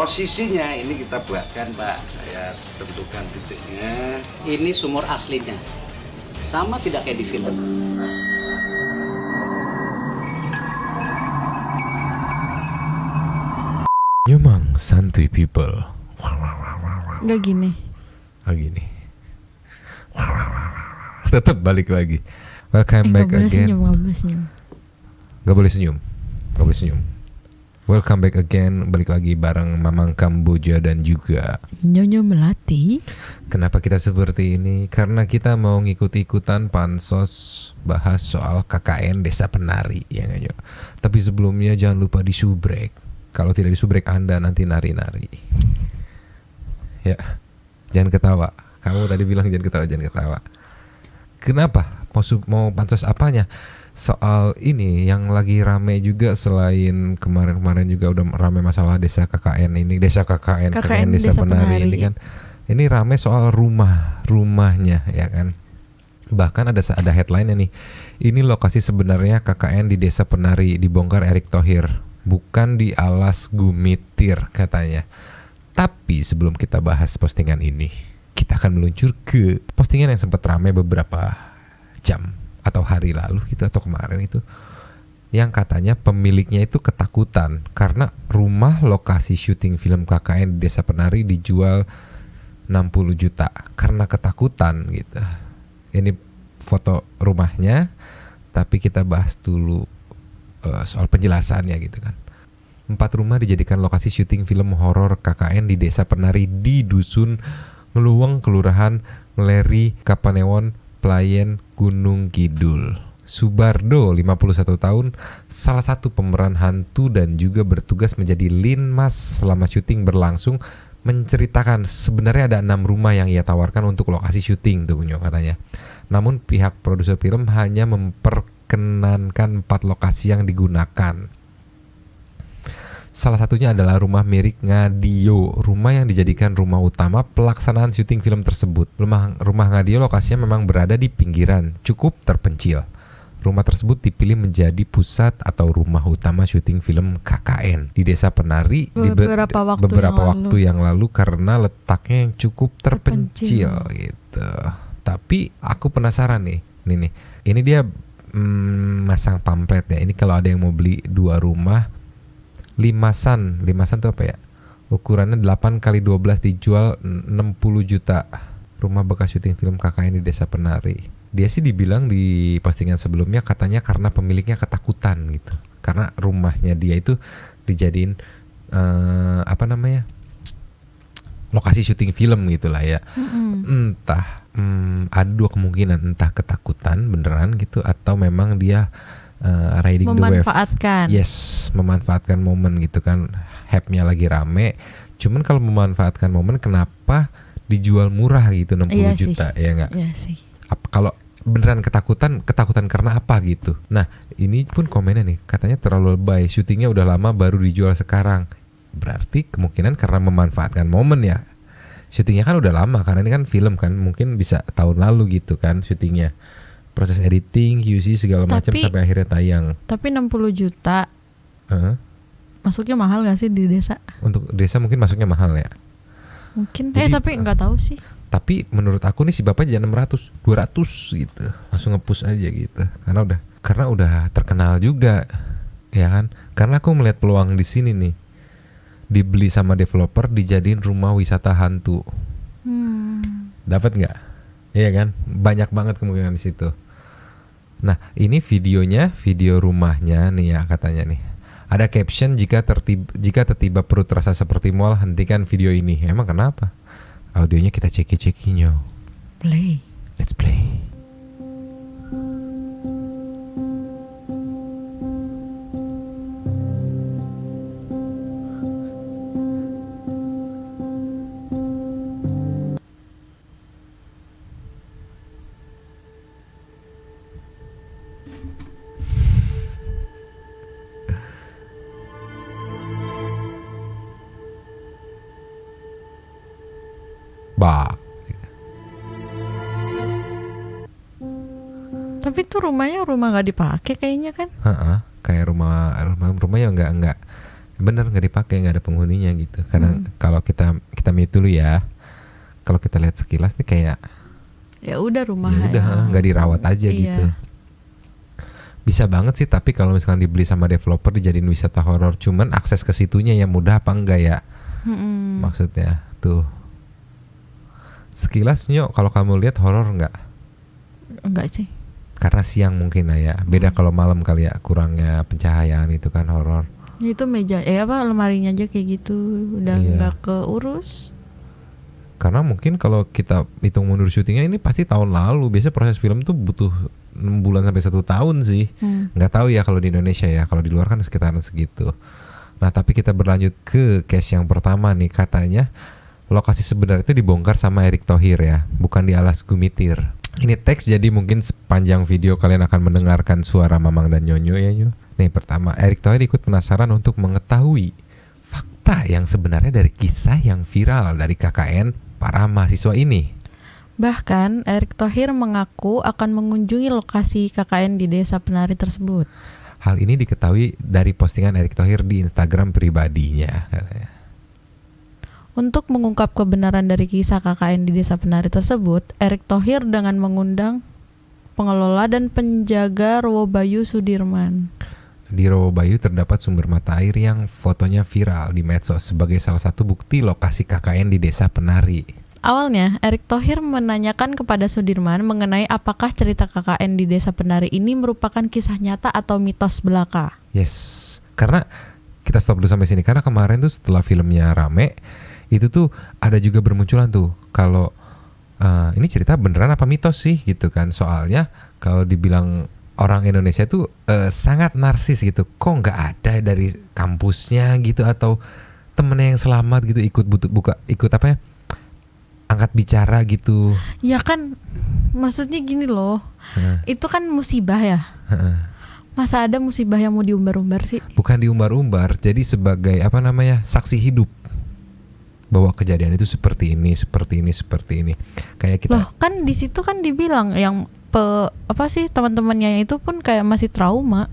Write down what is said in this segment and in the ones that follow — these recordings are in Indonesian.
Posisinya ini kita buatkan Pak, saya tentukan titiknya. Ini sumur aslinya, sama tidak kayak di film. Nyomang santuy people. Nggak gini. Oh gini. Tetap balik lagi. Welcome back again. Gak boleh senyum. Gak boleh senyum. Gak boleh senyum. Welcome back again. Balik lagi bareng Mamang Kamboja dan juga Nyonya Melati. Kenapa kita seperti ini? Karena kita mau ngikut-ikutan pansos bahas soal KKN Desa Penari, ya nggak Nyo? Tapi sebelumnya jangan lupa disubrek. Kalau tidak disubrek Anda nanti nari-nari. Ya, jangan ketawa. Kamu tadi bilang jangan ketawa. Kenapa? Mau pansos apanya? Soal ini yang lagi rame juga selain kemarin-kemarin juga udah rame masalah desa KKN ini, desa KKN Desa Penari ini kan. Ini rame soal rumahnya ya kan. Bahkan ada headline-nya nih. Ini lokasi sebenarnya KKN di Desa Penari dibongkar Erick Thohir, bukan di Alas Gumitir katanya. Tapi sebelum kita bahas postingan ini, kita akan meluncur ke postingan yang sempat rame beberapa jam atau hari lalu gitu atau kemarin itu, yang katanya pemiliknya itu ketakutan karena rumah lokasi syuting film KKN di Desa Penari dijual 60 juta karena ketakutan gitu. Ini foto rumahnya, tapi kita bahas dulu soal penjelasannya gitu kan. 4 rumah dijadikan lokasi syuting film horor KKN di Desa Penari di Dusun Ngeluweng, Kelurahan Ngeleri, Kapanewon, Playen, Gunung Kidul. Subardo, 51 tahun, salah satu pemeran hantu dan juga bertugas menjadi linmas selama syuting berlangsung, menceritakan sebenarnya ada 6 rumah yang ia tawarkan untuk lokasi syuting tuh katanya. Namun pihak produser film hanya memperkenankan 4 lokasi yang digunakan. Salah satunya adalah rumah Mirik Ngadio, rumah yang dijadikan rumah utama pelaksanaan syuting film tersebut. Rumah Ngadio lokasinya memang berada di pinggiran, cukup terpencil. Rumah tersebut dipilih menjadi pusat atau rumah utama syuting film KKN di Desa Penari beberapa waktu yang lalu karena letaknya yang cukup terpencil gitu. Tapi aku penasaran nih, ini dia masang pamflet ya. Ini kalau ada yang mau beli 2 rumah limasan itu apa ya? Ukurannya 8x12 dijual 60 juta. Rumah bekas syuting film KKN di Desa Penari. Dia sih dibilang di postingan sebelumnya katanya karena pemiliknya ketakutan gitu. Karena rumahnya dia itu dijadiin lokasi syuting film gitulah ya. Entah ada 2 kemungkinan, entah ketakutan beneran gitu atau memang dia riding memanfaatkan. The wave. Yes, memanfaatkan momen gitu kan. Hype-nya lagi rame. Cuman kalau memanfaatkan momen kenapa dijual murah gitu 60 juta ya enggak? Iya sih. Kalau beneran ketakutan karena apa gitu. Nah, ini pun komennya nih, katanya terlalu lebay. Syutingnya udah lama baru dijual sekarang. Berarti kemungkinan karena memanfaatkan momen ya. Syutingnya kan udah lama karena ini kan film kan, mungkin bisa tahun lalu gitu kan syutingnya. Proses editing, QC segala macam sampai akhirnya tayang. Tapi 60 juta masuknya mahal gak sih di desa? Untuk desa mungkin masuknya mahal ya. Mungkin. Tapi nggak tahu sih. Tapi menurut aku nih si bapak jangan 600, 200 gitu. Langsung nge-push aja gitu. Karena udah terkenal juga. Ya kan? Karena aku melihat peluang di sini nih. Dibeli sama developer dijadiin rumah wisata hantu. Dapat nggak? Iya kan? Banyak banget kemungkinan di situ. Nah, ini video rumahnya nih ya katanya nih. Ada caption jika tertiba perut rasa seperti mual hentikan video ini. Emang kenapa? Audionya kita ceki-cekinya. Play. Let's play. Tapi tuh rumah nggak dipakai kayaknya kan? Kayak rumah yang nggak Bener, nggak dipakai, nggak ada penghuninya gitu. Karena kalau kita mute dulu ya, kalau kita lihat sekilas nih kayak Ya udah rumah ya udah nggak dirawat aja Iya. gitu. Bisa banget sih, tapi kalau misalkan dibeli sama developer dijadiin wisata horor, cuman akses ke situnya ya mudah apa enggak ya? Maksudnya tuh. Sekilas Nyo, kalau kamu lihat horor enggak? Enggak sih. Karena siang mungkin lah ya. Beda kalau malam kali ya, kurangnya pencahayaan itu kan horor. Itu meja lemarinya aja kayak gitu udah Iya. nggak keurus. Karena mungkin kalau kita hitung mundur syutingnya ini pasti tahun lalu. Biasanya proses film tuh butuh 6 bulan sampai 1 tahun sih. Nggak tahu ya kalau di Indonesia ya. Kalau di luar kan sekitaran segitu. Nah tapi kita berlanjut ke case yang pertama nih. Katanya lokasi sebenarnya itu dibongkar sama Erick Thohir ya, bukan di Alas Gumitir. Ini teks, jadi mungkin sepanjang video kalian akan mendengarkan suara Mamang dan Nyonyo ya Nyo. Nih pertama, Erick Thohir ikut penasaran untuk mengetahui fakta yang sebenarnya dari kisah yang viral dari KKN para mahasiswa ini. Bahkan Erick Thohir mengaku akan mengunjungi lokasi KKN di Desa Penari tersebut. Hal ini diketahui dari postingan Erick Thohir di Instagram pribadinya katanya. Untuk mengungkap kebenaran dari kisah KKN di Desa Penari tersebut, Erick Thohir dengan mengundang pengelola dan penjaga Rowobayu Sudirman. Di Rowobayu terdapat sumber mata air yang fotonya viral di medsos sebagai salah satu bukti lokasi KKN di Desa Penari. Awalnya, Erick Thohir menanyakan kepada Sudirman mengenai apakah cerita KKN di Desa Penari ini merupakan kisah nyata atau mitos belaka. Yes, karena kita stop dulu sampai sini karena kemarin tuh setelah filmnya rame, itu tuh ada juga bermunculan tuh kalau ini cerita beneran apa mitos sih gitu kan. Soalnya kalau dibilang orang Indonesia tuh sangat narsis gitu. Kok nggak ada dari kampusnya gitu atau temennya yang selamat gitu ikut apa ya? Angkat bicara gitu. Ya kan, maksudnya gini loh, itu kan musibah ya. Masa ada musibah yang mau diumbar-umbar sih? Bukan diumbar-umbar, jadi sebagai apa namanya, saksi hidup bahwa kejadian itu seperti ini. Kayak kita. Loh, kan di situ kan dibilang yang teman-temannya itu pun kayak masih trauma.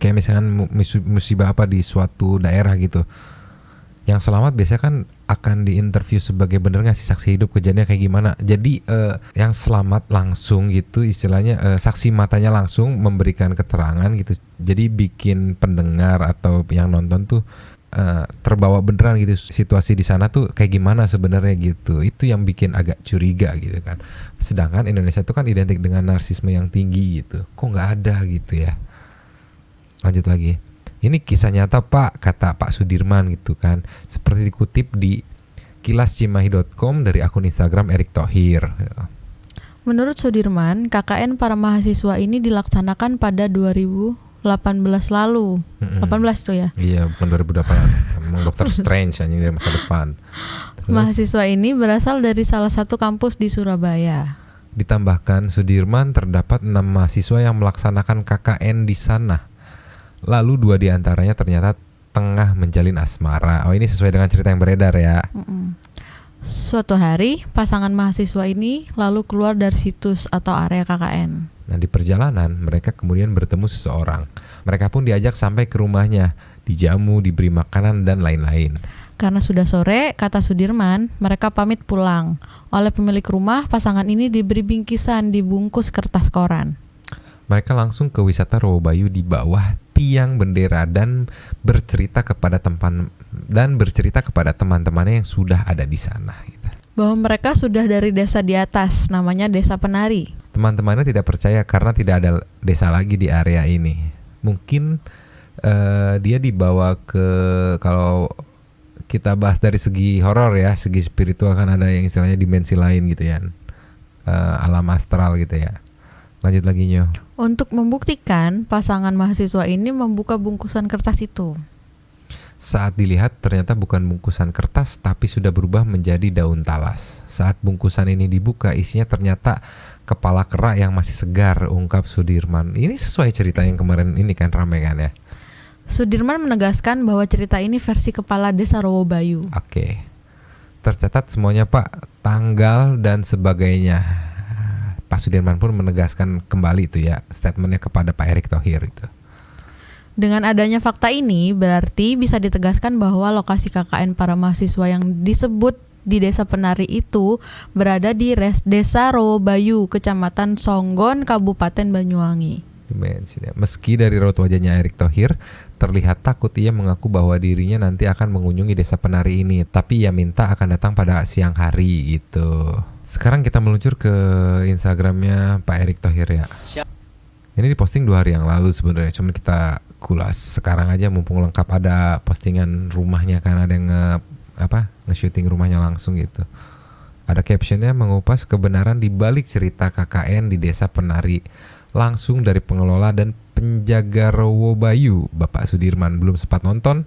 Kayak misalkan musibah apa di suatu daerah gitu. Yang selamat biasanya kan akan diinterview sebagai bener nggak sih saksi hidup kejadiannya kayak gimana. Jadi yang selamat langsung gitu istilahnya saksi matanya langsung memberikan keterangan gitu. Jadi bikin pendengar atau yang nonton tuh terbawa beneran gitu situasi di sana tuh kayak gimana sebenarnya gitu. Itu yang bikin agak curiga gitu kan. Sedangkan Indonesia tuh kan identik dengan narsisme yang tinggi gitu. Kok nggak ada gitu ya. Lanjut lagi. Ini kisah nyata Pak, kata Pak Sudirman gitu kan. Seperti dikutip di kilascimahi.com dari akun Instagram Erick Thohir. Menurut Sudirman, KKN para mahasiswa ini dilaksanakan pada 2018 lalu. 18 tuh ya. Iya, bukan 2008. Emang Dr. Strange anjing dari masa depan. Terus, mahasiswa ini berasal dari salah satu kampus di Surabaya. Ditambahkan Sudirman terdapat 6 mahasiswa yang melaksanakan KKN di sana. Lalu 2 diantaranya ternyata tengah menjalin asmara. Oh, ini sesuai dengan cerita yang beredar ya. Suatu hari, pasangan mahasiswa ini lalu keluar dari situs atau area KKN. Nah, di perjalanan mereka kemudian bertemu seseorang. Mereka pun diajak sampai ke rumahnya, dijamu, diberi makanan dan lain-lain. Karena sudah sore, kata Sudirman, mereka pamit pulang. Oleh pemilik rumah, pasangan ini diberi bingkisan dibungkus kertas koran. Mereka langsung ke wisata Rowobayu di bawah tiang bendera dan bercerita kepada teman-temannya yang sudah ada di sana. Gitu. Bahwa mereka sudah dari desa di atas, namanya Desa Penari. Teman-temannya tidak percaya karena tidak ada desa lagi di area ini. Mungkin dia dibawa ke, kalau kita bahas dari segi horor ya, segi spiritual kan ada yang istilahnya dimensi lain gitu ya, alam astral gitu ya. Lanjut lagi Nyo. Untuk membuktikan, pasangan mahasiswa ini membuka bungkusan kertas itu. Saat dilihat ternyata bukan bungkusan kertas tapi sudah berubah menjadi daun talas. Saat bungkusan ini dibuka isinya ternyata kepala kera yang masih segar, ungkap Sudirman. Ini sesuai cerita yang kemarin ini kan ramai kan ya. Sudirman menegaskan bahwa cerita ini versi kepala desa Rowobayu. Oke. Tercatat semuanya Pak, tanggal dan sebagainya. Pak Sudirman pun menegaskan kembali itu ya statementnya kepada Pak Erick Thohir itu. Dengan adanya fakta ini, berarti bisa ditegaskan bahwa lokasi KKN para mahasiswa yang disebut di Desa Penari itu berada di Desa Rowobayu, Kecamatan Songgon, Kabupaten Banyuwangi. Meski dari raut wajahnya Erick Thohir terlihat takut, ia mengaku bahwa dirinya nanti akan mengunjungi Desa Penari ini, tapi ia minta akan datang pada siang hari gitu. Sekarang kita meluncur ke Instagramnya Pak Erick Thohir ya. Ini diposting 2 hari yang lalu sebenarnya, cuman kita kulas sekarang aja mumpung lengkap, ada postingan rumahnya kan, ada yang nge-shooting rumahnya langsung gitu. Ada captionnya mengupas kebenaran di balik cerita KKN di Desa Penari langsung dari pengelola dan penjaga Rowobayu, Bapak Sudirman. Belum sempat nonton,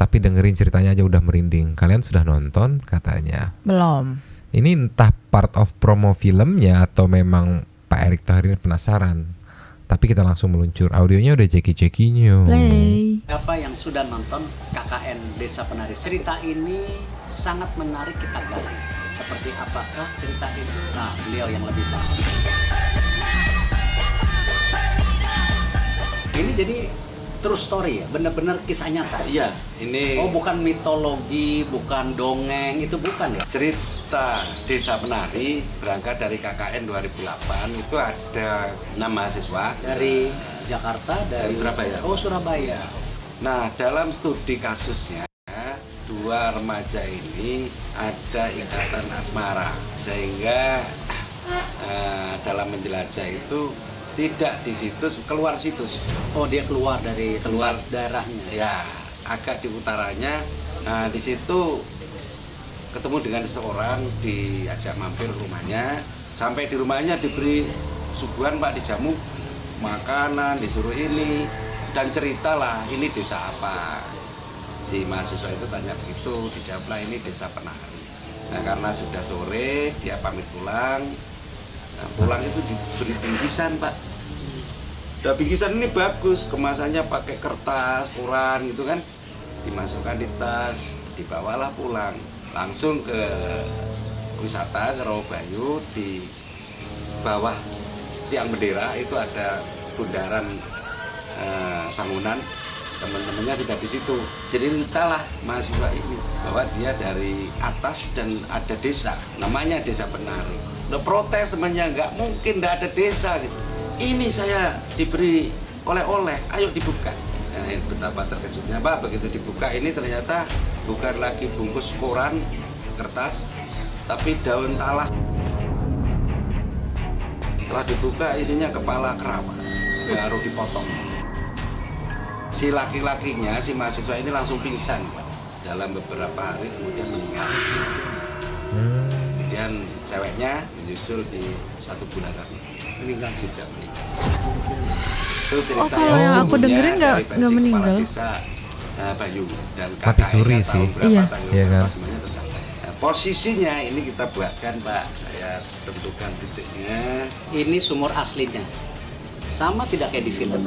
tapi dengerin ceritanya aja udah merinding. Kalian sudah nonton katanya? Belum. Ini entah part of promo filmnya atau memang Pak Erick Thohir ini penasaran. Tapi kita langsung meluncur. Audionya udah ceki-cekinya. Play. Apa yang sudah nonton KKN Desa Penari, cerita ini sangat menarik kita gali. Seperti apakah cerita itu? Nah, beliau yang lebih tahu. Ini jadi true story ya, benar-benar kisah nyata. Iya, ini Oh, bukan mitologi, bukan dongeng, itu bukan ya? cerita Desa Penari berangkat dari KKN 2008. Itu ada 6 mahasiswa Dari Jakarta, Dari Surabaya. Oh, Surabaya. Nah, dalam studi kasusnya, 2 remaja ini ada ikatan asmara, sehingga dalam menjelajah itu tidak di situs, keluar situs. Oh, dia keluar dari Keluar. daerahnya. Ya, agak di utaranya. Nah, di situ ketemu dengan seseorang, diajak mampir rumahnya. Sampai di rumahnya diberi suguhan, Pak, dijamu makanan, disuruh ini, dan ceritalah ini desa apa. Si mahasiswa itu tanya begitu, dijawablah ini Desa Penari. Nah, karena sudah sore, dia pamit pulang. Nah, pulang itu diberi bingkisan, Pak. Nah, bingkisan ini bagus, kemasannya pakai kertas, koran gitu kan. Dimasukkan di tas, dibawalah pulang. Langsung ke wisata, ke Rowobayu. Di bawah tiang bendera itu ada bundaran bangunan. Teman-temannya sudah di situ. Jadi entahlah mahasiswa ini bahwa dia dari atas dan ada desa, namanya Desa Penari. Udah protes temannya, nggak mungkin nggak ada desa gitu. Ini saya diberi oleh-oleh, ayo dibuka. Nah, betapa terkejutnya, Pak, begitu dibuka ini ternyata bukan lagi bungkus koran, kertas, tapi daun talas. Setelah dibuka isinya kepala kerabat, baru dipotong. Si laki-lakinya, si mahasiswa ini langsung pingsan, Pak. Dalam beberapa hari kemudian meninggal. Kemudian ceweknya menyusul di 1 bulan meninggal juga. Itu cerita kalau yang aku dengerin nggak meninggal. Desa Bayu dan Mati suri kakaknya sih. tahu berapa Iya. tanggal Iya berapa kan? semuanya tercapai. Nah, posisinya ini kita buatkan, Pak. Saya tentukan titiknya. Ini sumur aslinya. Sama tidak kayak di film.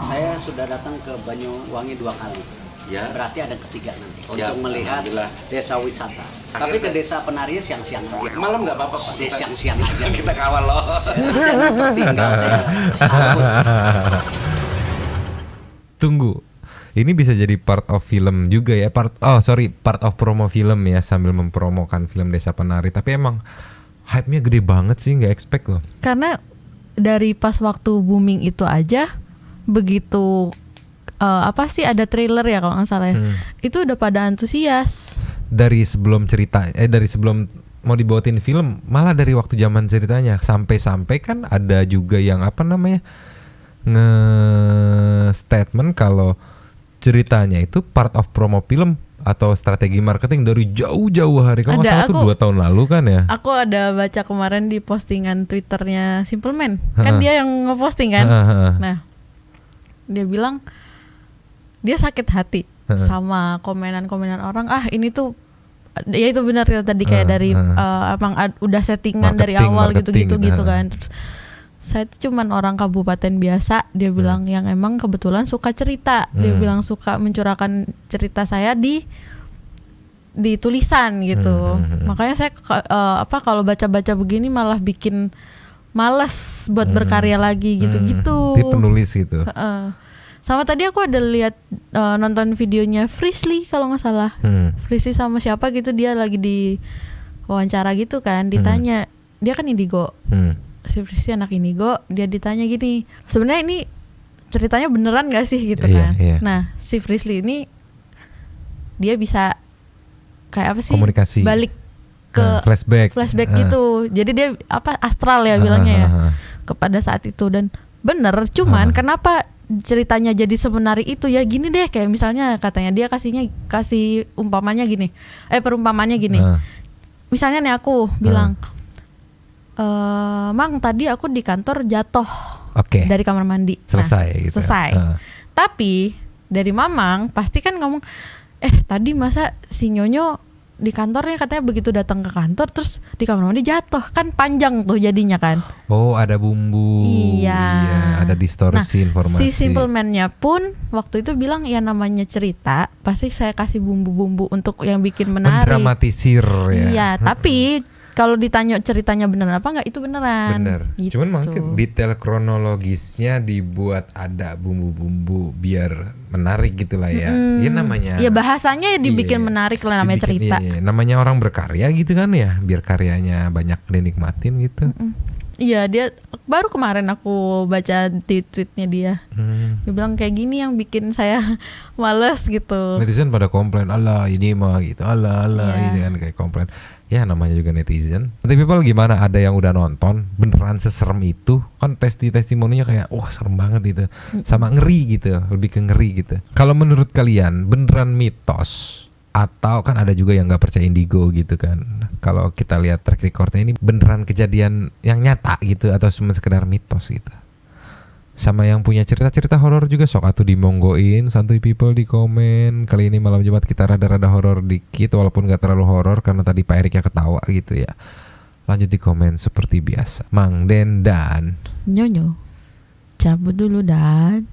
Saya sudah datang ke Banyuwangi 2 kali. Ya. Berarti ada ketiga nanti Siap, untuk melihat alhamdulillah. desa wisata. Tapi ke desa penarinya siang-siang aja. Malam nggak apa-apa, Pak. Desa siang-siang aja. Kita kawal loh. Jangan tertinggal saya. Takut. Tunggu. Ini bisa jadi part of film juga ya, part of promo film ya, sambil mempromokan film Desa Penari. Tapi emang hype-nya gede banget sih, nggak expect loh. Karena dari pas waktu booming itu aja, begitu ada trailer ya kalau nggak salah ya, itu udah pada antusias. Dari sebelum mau dibuatin film, malah dari waktu zaman ceritanya sampai kan ada juga yang nge-statement kalau ceritanya itu part of promo film atau strategi marketing dari jauh-jauh hari. Kalau nggak salah tuh 2 tahun lalu kan ya. Aku ada baca kemarin di postingan Twitternya Simple Man, kan dia yang ngeposting kan. Nah, dia bilang dia sakit hati sama komenan-komenan orang. Ini tuh, ya itu benar tadi kayak dari emang udah settingan dari awal gitu-gitu kan. Terus saya tuh cuman orang kabupaten biasa, dia bilang, yang emang kebetulan suka cerita. Dia bilang suka mencurahkan cerita saya di di tulisan gitu. Makanya saya kalau baca-baca begini malah bikin malas buat berkarya lagi gitu-gitu. Dia penulis gitu. Sama tadi aku ada lihat nonton videonya Frisly kalau nggak salah. Frisly sama siapa gitu, dia lagi di wawancara gitu kan, ditanya, dia kan indigo. Si Frisly anak indigo, dia ditanya gini, sebenarnya ini ceritanya beneran gak sih gitu kan. Nah si Frisly ini dia bisa kayak apa sih, komunikasi, balik ke flashback gitu. Jadi dia astral ya bilangnya ya kepada saat itu. Dan bener, cuman kenapa ceritanya jadi semenarik itu ya gini deh, kayak misalnya katanya dia kasih umpamanya gini, perumpamannya gini. Misalnya nih aku bilang, Mang tadi aku di kantor jatuh dari kamar mandi. Selesai. Tapi dari Mamang pasti kan ngomong, tadi masa si Nyonyo di kantornya katanya begitu datang ke kantor terus di kamar mandi jatuh, kan panjang tuh jadinya kan. Oh, ada bumbu. Iya, ada distorsi informasi. Si Simple Man-nya pun waktu itu bilang ya namanya cerita pasti saya kasih bumbu-bumbu untuk yang bikin menarik. Mendramatisir ya. Iya, tapi kalau ditanya ceritanya beneran apa enggak, itu beneran. Bener. Gitu. Cuman mungkin detail kronologisnya dibuat ada bumbu-bumbu biar menarik gitulah ya. Ya namanya. Ya bahasanya dibikin menarik lah, namanya cerita. Iya. Namanya orang berkarya gitu kan ya, biar karyanya banyak dinikmatin gitu. Iya, dia baru kemarin aku baca di tweetnya dia. Dia bilang kayak gini yang bikin saya males gitu. Netizen pada komplain, Allah ini mah gitu, Allah ini kan kayak komplain. Ya namanya juga netizen. Nanti people gimana, ada yang udah nonton beneran seserem itu? Kan testimoninya kayak wah serem banget gitu. Sama ngeri gitu, lebih ke ngeri gitu. Kalau menurut kalian beneran mitos atau kan ada juga yang nggak percaya indigo gitu kan? Kalau kita lihat track recordnya ini beneran kejadian yang nyata gitu atau cuma sekedar mitos gitu? Sama yang punya cerita-cerita horor juga sok atuh dimonggoin, santuy people di komen. Kali ini malam Jumat kita rada-rada horor dikit walaupun gak terlalu horor karena tadi Pak Eriknya ketawa gitu ya. Lanjut di komen seperti biasa. Mang Den dan Nyonyo cabut dulu Dan.